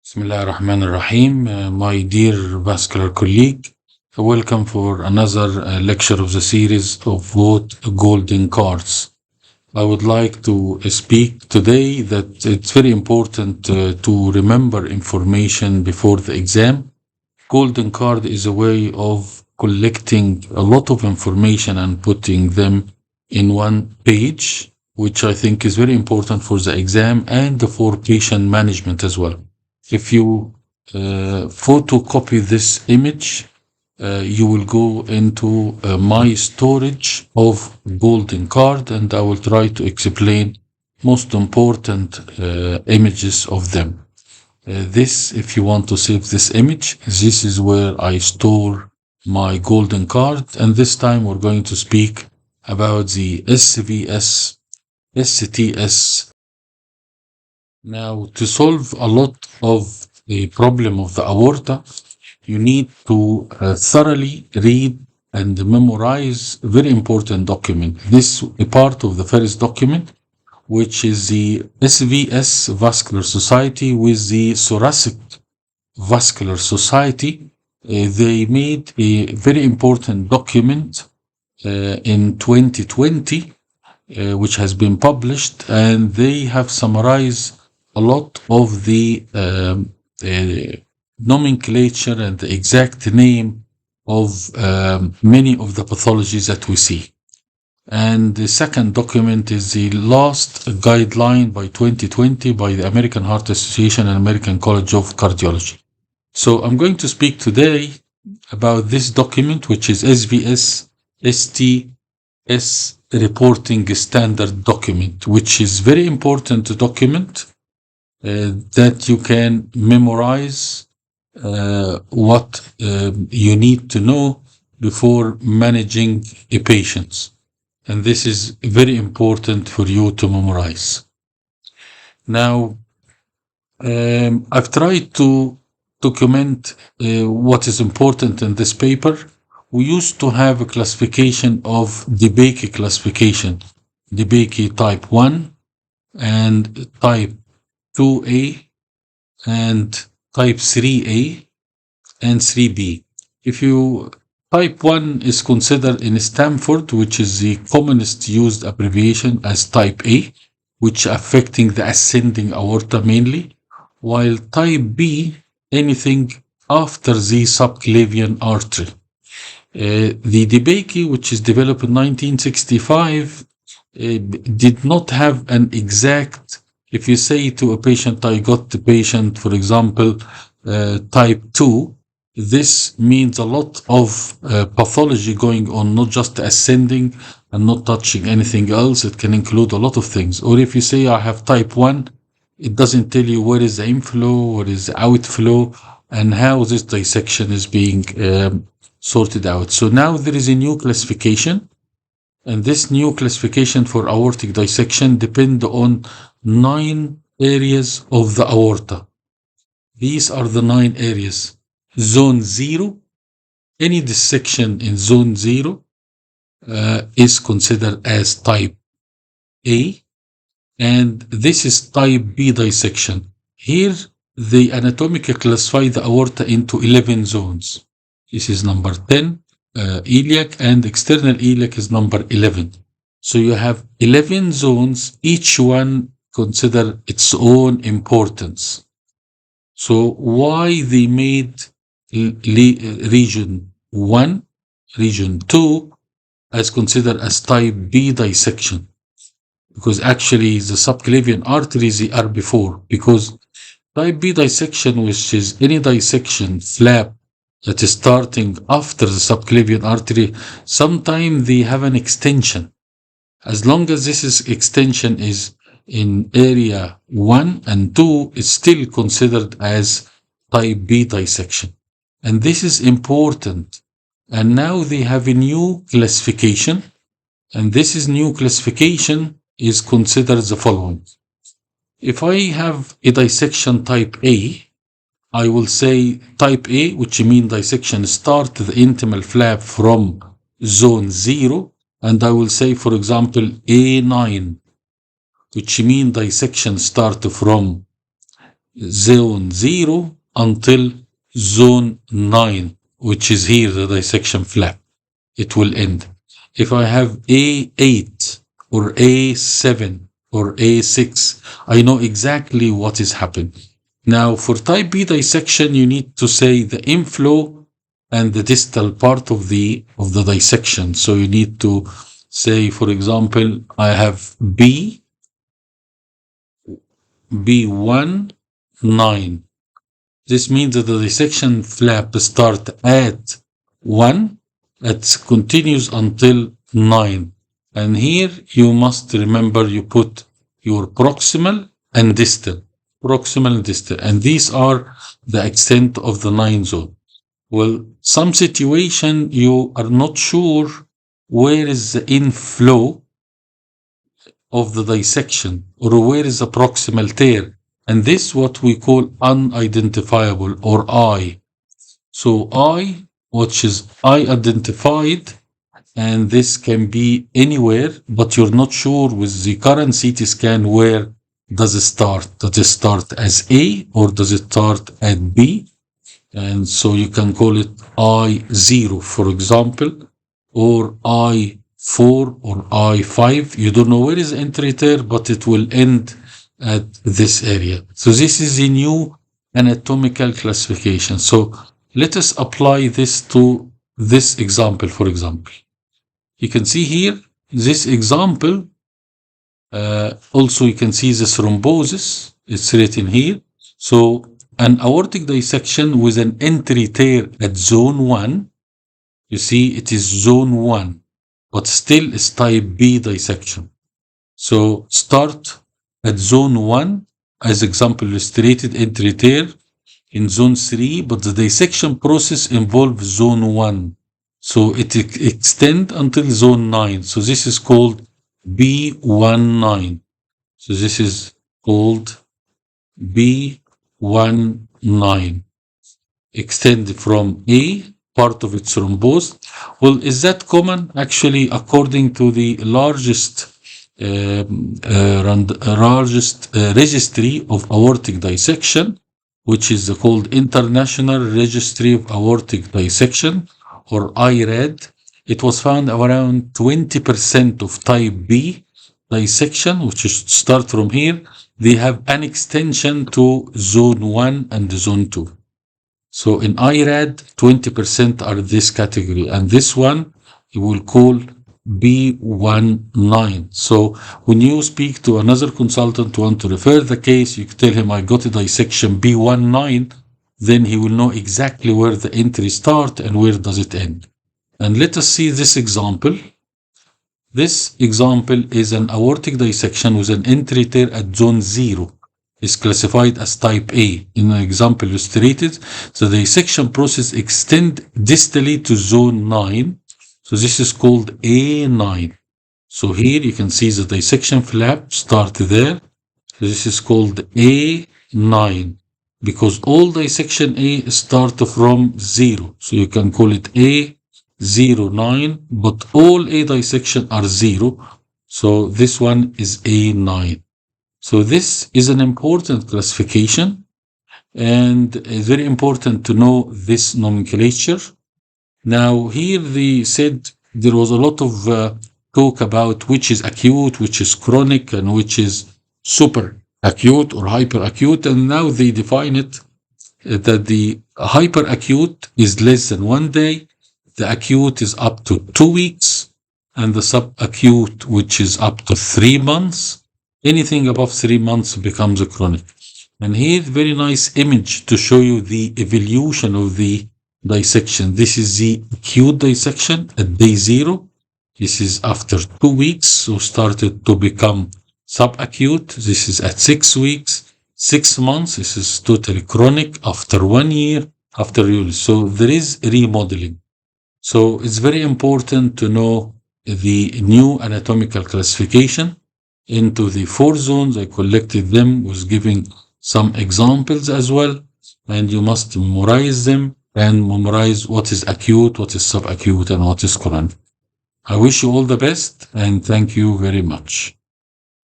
Bismillahirrahmanirrahim. My dear vascular colleague, welcome for another lecture of the series of what golden cards. I would like to speak today that it's very important to remember information before the exam. Golden card is a way of collecting a lot of information and putting them in one page, which I think is very important for the exam and for patient management as well. If you photocopy this image, you will go into my storage of golden card, and I will try to explain most important images of them. This, if you want to save this image, this is where I store my golden card, and this time we're going to speak about the SVS, STS. Now, to solve a lot of the problem of the aorta, you need to thoroughly read and memorize a very important document. This is part of the first document, which is the SVS Vascular Society with the Thoracic Vascular Society. They made a very important document in 2020, which has been published, and they have summarized a lot of the nomenclature and the exact name of many of the pathologies that we see. And the second document is the last guideline by 2020 by the American Heart Association and American College of Cardiology. So I'm going to speak today about this document, which is SVS STS reporting standard document, which is very important document that you can memorize what you need to know before managing a patient. And this is very important for you to memorize. Now, I've tried to document what is important in this paper. We used to have a classification of DeBakey classification, DeBakey type 1 and type 2A and type 3A and 3B. If you type 1 is considered in Stanford, which is the commonest used abbreviation, as type A, which affecting the ascending aorta mainly, while type B, anything after the subclavian artery. The DeBakey, which is developed in 1965, did not have an exact. If you say to a patient, I got the patient, for example, type 2, this means a lot of pathology going on, not just ascending and not touching anything else. It can include a lot of things. Or if you say I have type 1, it doesn't tell you where is the inflow, where is the outflow, and how this dissection is being sorted out. So now there is a new classification, and this new classification for aortic dissection depends on 9 areas of the aorta. These are the 9 areas. Zone 0, any dissection in zone 0 is considered as type A, and this is type B dissection. Here, they anatomically classify the aorta into 11 zones. This is number 10, iliac, and external iliac is number 11. So you have 11 zones, each one consider its own importance. So why they made region 1, region 2 as considered as type B dissection? Because actually the subclavian arteries are before, because type B dissection, which is any dissection flap that is starting after the subclavian artery, sometimes they have an extension. As long as this extension is in area 1 and 2, it's still considered as type B dissection. And this is important. And now they have a new classification, and this is new classification is considered the following. If I have a dissection type A, I will say type A, which means dissection start the intimal flap from zone 0, and I will say, for example, A9, which means dissection start from zone 0 until zone 9, which is here, the dissection flap. It will end. If I have A8 or A7 or A6, I know exactly what is happening. Now, for type B dissection, you need to say the inflow and the distal part of the dissection. So you need to say, for example, I have B1, 9. This means that the dissection flap starts at 1, it continues until 9. And here you must remember you put your proximal and distal. Proximal and distal. And these are the extent of the 9 zone. Well, some situation you are not sure where is the inflow of the dissection or where is the proximal tear. And this what we call unidentifiable or I. So I, which is I-identified, and this can be anywhere, but you're not sure with the current CT scan where does it start. Does it start as A or does it start at B? And so you can call it I0, for example, or I4 or I5. You don't know where is the entry tear, but it will end at this area. So this is a new anatomical classification. So let us apply this to this example, for example. You can see here, this example, also you can see this thrombosis, it's written here. So an aortic dissection with an entry tear at zone 1, you see it is zone 1, but still is type B dissection. So start at zone 1, as example illustrated, entry tear in zone 3, but the dissection process involves zone 1. So it extends until zone 9. So this is called B19. So this is called B19. Extend from A, part of its thrombosed. Well, is that common? Actually, according to the largest registry of aortic dissection, which is called International Registry of Aortic Dissection, or IRAD, it was found around 20% of type B dissection, which is start from here, they have an extension to zone 1 and zone 2. So in IRAD, 20% are this category, and this one you will call B19. So when you speak to another consultant want to refer the case, you tell him I got a dissection B19, then he will know exactly where the entry starts and where does it end. And let us see this example. This example is an aortic dissection with an entry tear at zone 0. Is classified as type A. In an example illustrated, the dissection process extends distally to zone 9. So this is called A9. So here you can see the dissection flap start there. So this is called A9 because all dissection A start from 0. So you can call it A09, but all A dissection are 0. So this one is A9. So this is an important classification, and it's very important to know this nomenclature. Now here they said there was a lot of talk about which is acute, which is chronic, and which is super acute or hyperacute, and now they define it that the hyperacute is less than 1 day, the acute is up to 2 weeks, and the subacute, which is up to 3 months. Anything above 3 months becomes a chronic. And here, very nice image to show you the evolution of the dissection. This is the acute dissection at day 0. This is after 2 weeks, so started to become subacute. This is at 6 weeks, 6 months. This is totally chronic after 1 year, after use. So there is remodeling. So it's very important to know the new anatomical classification into the 4 zones. I collected them, was giving some examples as well, and you must memorize them and memorize what is acute, what is subacute, and what is chronic. I wish you all the best, and thank you very much.